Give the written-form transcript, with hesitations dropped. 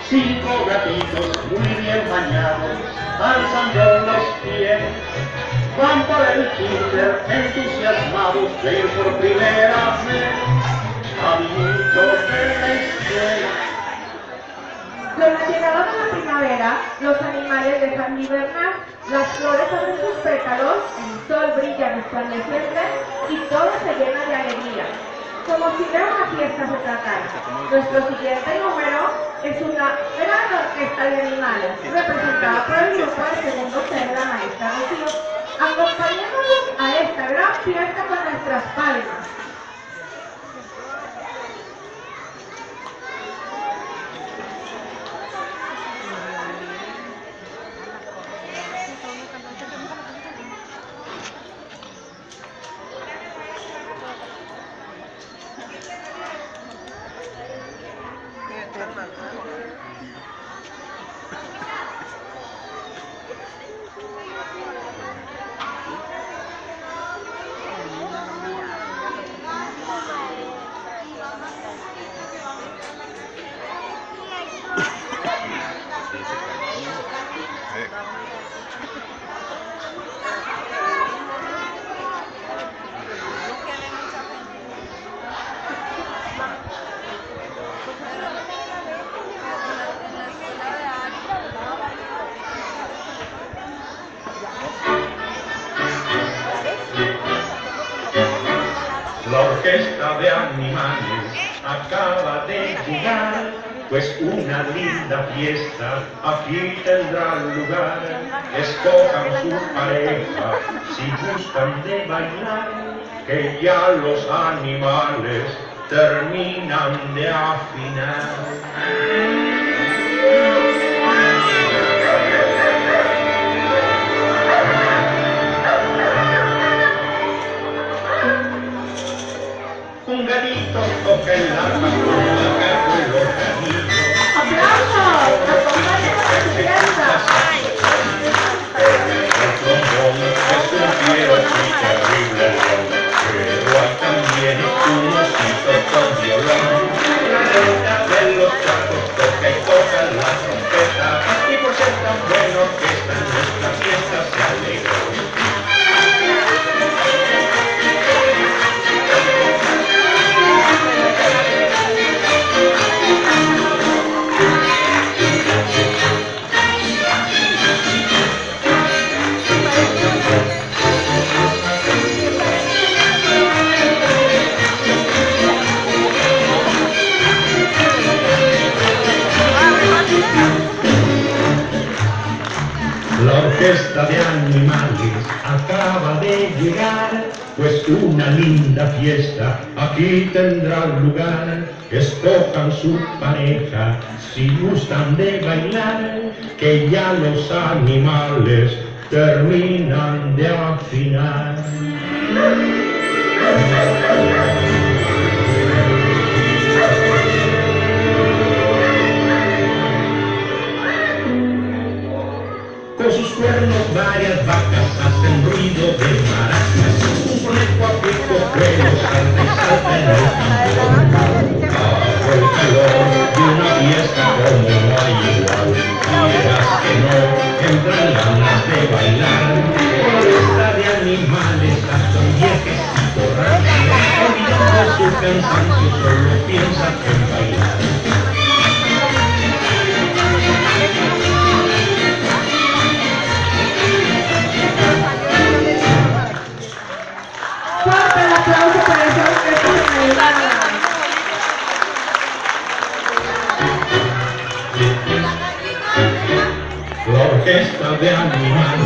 5 gatitos muy bien bañados, alzando los pies, van por el kinder entusiasmados de ir por primera vez, amiguitos de la escuela. Con la llegada de la primavera, los animales dejan de hibernar, las flores abren sus pétalos, el sol brilla resplandeciente y todo se llena de alegría, como si de una fiesta se tratara. Nuestro siguiente número es una gran orquesta de animales, representada por el grupo del segundo C de la maestra Rocío. Acompañémonos a esta gran fiesta con nuestras palmas. La orquesta de animales acaba de llegar, pues una linda fiesta aquí tendrá lugar. Escojan su pareja si gustan de bailar, que ya los animales terminan de afinar. Un gatito toca el arpa con la caja y los canillos. ¡Aplausos! ¡Acompañen a la fiesta! El trombón es un fiero y terrible son, pero hay también un osito con violón. La reina de los gatos toca y toca la trompeta, y por ser tan bueno que está en nuestra fiesta se alegró. La orquesta de animales acaba de llegar, pues una linda fiesta aquí tendrá lugar. Escojan su pareja si gustan de bailar, que ya los animales terminan de afinar. Con sus cuernos varias vacas hacen ruido de maracas. Un conejo a pico bueno salta y salta en el tambor. Bajo el calor de una fiesta como no hay igual, quieras que no, entran ganas de bailar. Orquesta de animales hasta un viejecito rancio, olvidando su cansancio solo piensa en bailar. ¡Fuerte el aplauso para esa orquesta animada! La orquesta de animales